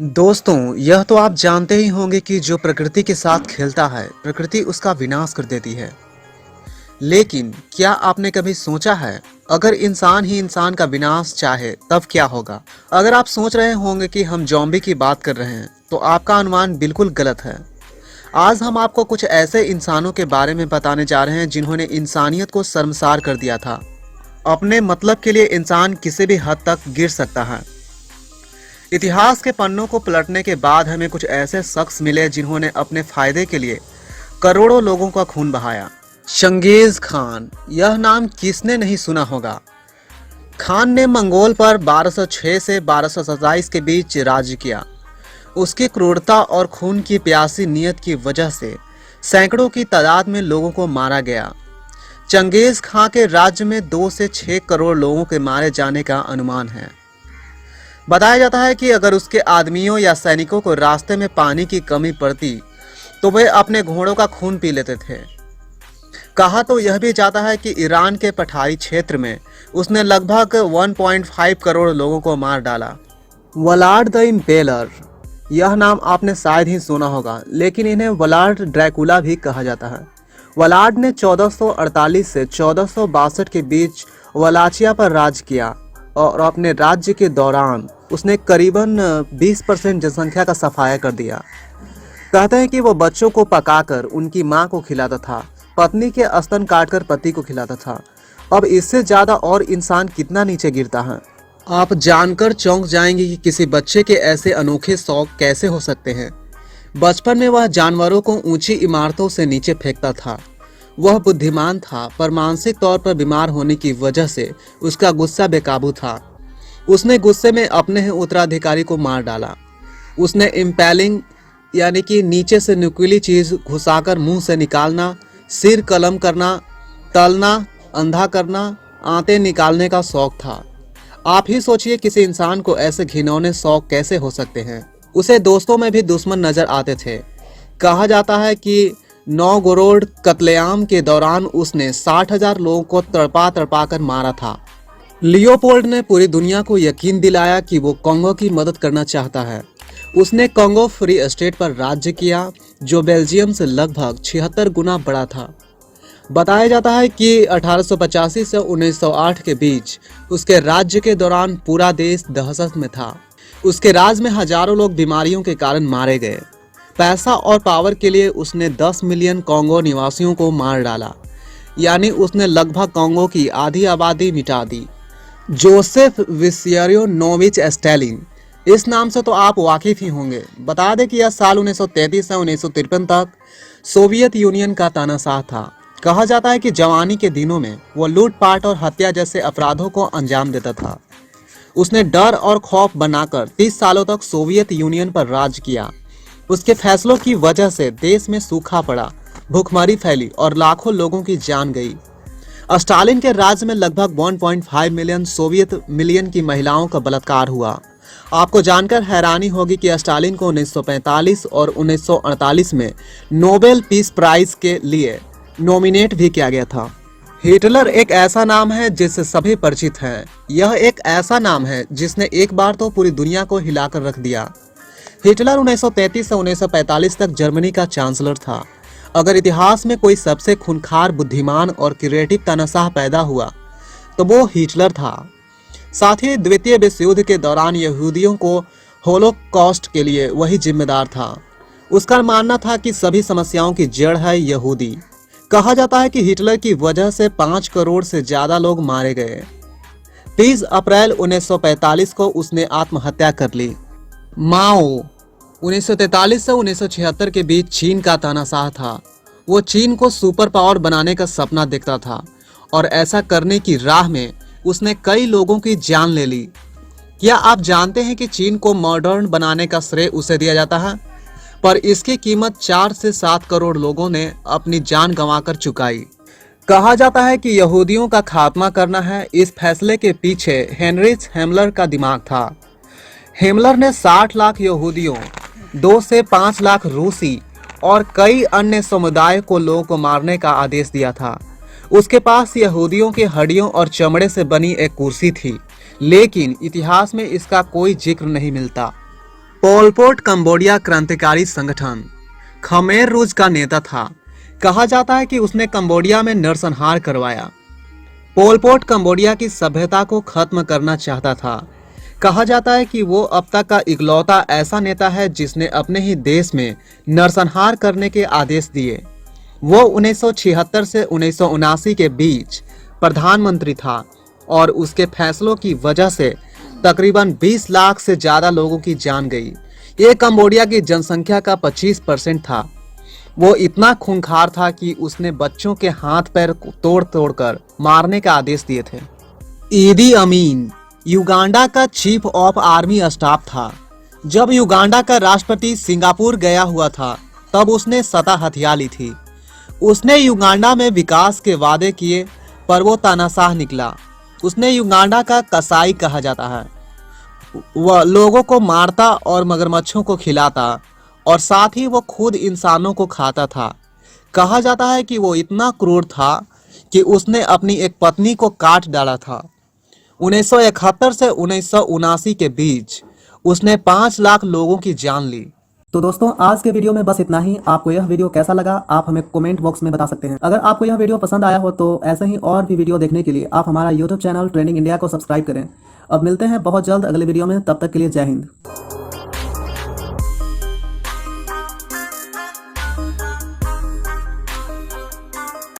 दोस्तों, यह तो आप जानते ही होंगे कि जो प्रकृति के साथ खेलता है, प्रकृति उसका विनाश कर देती है। लेकिन क्या आपने कभी सोचा है, अगर इंसान ही इंसान का विनाश चाहे, तब क्या होगा? अगर आप सोच रहे होंगे कि हम ज़ॉम्बी की बात कर रहे हैं, तो आपका अनुमान बिल्कुल गलत है। आज हम आपको कुछ ऐसे इंसानों के बारे में बताने जा रहे हैं, जिन्होंने इंसानियत को शर्मसार कर दिया था। अपने मतलब के लिए इंसान किसी भी हद तक गिर सकता है। इतिहास के पन्नों को पलटने के बाद हमें कुछ ऐसे शख्स मिले जिन्होंने अपने फायदे के लिए करोड़ों लोगों का खून बहाया। चंगेज खान, यह नाम किसने नहीं सुना होगा। खान ने मंगोल पर 1206 से 1227 के बीच राज्य किया। उसकी क्रूरता और खून की प्यासी नीयत की वजह से सैकड़ों की तादाद में लोगों को मारा गया। चंगेज खान के राज्य में 2 से 6 करोड़ लोगों के मारे जाने का अनुमान है। बताया जाता है कि अगर उसके आदमियों या सैनिकों को रास्ते में पानी की कमी पड़ती तो वे अपने घोड़ों का खून पी लेते थे। कहा तो यह भी जाता है कि ईरान के पठारी क्षेत्र में उसने लगभग 1.5 करोड़ लोगों को मार डाला। वलाड द इम्पेलर, यह नाम आपने शायद ही सुना होगा, लेकिन इन्हें वलाड ड्रैकुला भी कहा जाता है। वलाड ने 1448 से 1462 के बीच वलाचिया पर राज किया और अपने राज्य के दौरान उसने करीबन 20% जनसंख्या का सफाया कर दिया। कहते हैं कि वो बच्चों को पकाकर उनकी मां को खिलाता था, पत्नी के स्तन काटकर पति को खिलाता था। अब इससे ज़्यादा और इंसान कितना नीचे गिरता है। आप जानकर चौंक जाएंगे कि किसी बच्चे के ऐसे अनोखे शौक कैसे हो सकते हैं। बचपन में वह जानवरों को ऊंची इमारतों से नीचे फेंकता था। वह बुद्धिमान था, पर मानसिक तौर पर बीमार होने की वजह से उसका गुस्सा बेकाबू था। उसने गुस्से में अपने ही उत्तराधिकारी को मार डाला। उसने इम्पैलिंग यानी कि नीचे से नुकीली चीज घुसाकर मुंह से निकालना, सिर कलम करना, तलना, अंधा करना, आंतें निकालने का शौक था। आप ही सोचिए किसी इंसान को ऐसे घिनौने शौक कैसे हो सकते हैं। उसे दोस्तों में भी दुश्मन नजर आते थे। कहा जाता है कि नौगोरोड कत्लेआम के दौरान उसने 60,000 लोगों को तड़पा तड़पा कर मारा था। लियोपोल्ड ने पूरी दुनिया को यकीन दिलाया कि वो कांगो की मदद करना चाहता है। उसने कांगो फ्री स्टेट पर राज्य किया, जो बेल्जियम से लगभग 76 गुना बड़ा था। बताया जाता है कि 1885 से 1908 के बीच उसके राज्य के दौरान पूरा देश दहशत में था। उसके राज में हजारों लोग बीमारियों के कारण मारे गए। पैसा और पावर के लिए उसने 10 मिलियन कांगो निवासियों को मार डाला, यानी उसने लगभग कांगो की आधी आबादी मिटा दी। जोसेफ विसियरियोनोविच स्टालिन, इस नाम से तो आप वाकिफ ही होंगे। बता दें कि यह साल 1933 से 1953 तक सोवियत यूनियन का तानाशाह था। कहा जाता है कि जवानी के दिनों में वो लूटपाट और हत्या जैसे अपराधों को अंजाम देता था। उसने डर और खौफ बनाकर 30 सालों तक सोवियत यूनियन पर राज किया। उसके फैसलों की वजह से देश में सूखा पड़ा, भूखमरी फैली और लाखों लोगों की जान गई। स्टालिन के राज में लगभग 1.5 मिलियन सोवियत मिलियन की महिलाओं का बलात्कार हुआ। आपको जानकर हैरानी होगी कि स्टालिन को 1945 और 1948 में नोबेल पीस प्राइज के लिए नॉमिनेट भी किया गया था। हिटलर एक ऐसा नाम है जिससे सभी परिचित हैं। यह एक ऐसा नाम है जिसने एक बार तो पूरी दुनिया को हिलाकर रख दिया। हिटलर 1933 से 1945 तक जर्मनी का चांसलर था। अगर इतिहास में कोई सबसे खूंखार, बुद्धिमान और क्रिएटिव तानाशाह पैदा हुआ तो वो हिटलर था। साथ ही द्वितीय विश्व युद्ध के दौरान यहूदियों को होलोकॉस्ट के लिए वही जिम्मेदार था। उसका मानना था कि सभी समस्याओं की जड़ है यहूदी। कहा जाता है कि हिटलर की वजह से 5 करोड़ से ज्यादा लोग मारे गए। 30 अप्रैल 1945 को उसने आत्महत्या कर ली। माओ 1943 से 1976 के बीच चीन का तानाशाह था। वो चीन को सुपर पावर बनाने का सपना देखता था और ऐसा करने की राह में उसने कई लोगों की जान ले ली। क्या आप जानते हैं कि चीन को मॉडर्न बनाने का श्रेय उसे दिया जाता है, पर इसकी कीमत 4 से 7 करोड़ लोगों ने अपनी जान गंवाकर चुकाई। कहा जाता है कि यहूदियों का खात्मा करना है। इस फैसले के पीछे हेनरिच हेमलर का दिमाग था। हेमलर ने 60 लाख यहूदियों, 2 से 5 लाख रूसी और कई अन्य समुदाय को लोगों को मारने का आदेश दिया था। उसके पास यहूदियों के हड्डियों और चमड़े से बनी एक कुर्सी थी, लेकिन इतिहास में इसका कोई जिक्र नहीं मिलता। पोल पोट कंबोडिया क्रांतिकारी संगठन खमेर रूज का नेता था। कहा जाता है कि उसने कंबोडिया में नरसंहार करवाया। पोल पोट कंबोडिया की सभ्यता को खत्म करना चाहता था। कहा जाता है कि वो अब तक का इकलौता ऐसा नेता है जिसने अपने ही देश में नरसंहार करने के आदेश दिए। वो 1976 से 1979 के बीच प्रधानमंत्री था और उसके फैसलों की वजह से तकरीबन 20 लाख से ज्यादा लोगों की जान गई। ये कंबोडिया की जनसंख्या का 25% था। वो इतना खूंखार था कि उसने बच्चों के हाथ पैर तोड़ तोड़ कर मारने का आदेश दिए थे। ईदी अमीन युगांडा का चीफ ऑफ आर्मी स्टाफ था। जब युगांडा का राष्ट्रपति सिंगापुर गया हुआ था तब उसने सत्ता हथिया ली थी। उसने युगांडा में विकास के वादे किए पर वो तानाशाह निकला। उसने युगांडा का कसाई कहा जाता है। वह लोगों को मारता और मगरमच्छों को खिलाता और साथ ही वो खुद इंसानों को खाता था। कहा जाता है कि वो इतना क्रूर था कि उसने अपनी एक पत्नी को काट डाला था। 1971 से 1979 के बीच उसने 5 लाख लोगों की जान ली। तो दोस्तों आज के वीडियो में बस इतना ही। आपको यह वीडियो कैसा लगा आप हमें कमेंट बॉक्स में बता सकते हैं। अगर आपको यह वीडियो पसंद आया हो तो ऐसे ही और भी वीडियो देखने के लिए आप हमारा यूट्यूब चैनल ट्रेंडिंग इंडिया को सब्सक्राइब करें। अब मिलते हैं बहुत जल्द अगले वीडियो में, तब तक के लिए जय हिंद।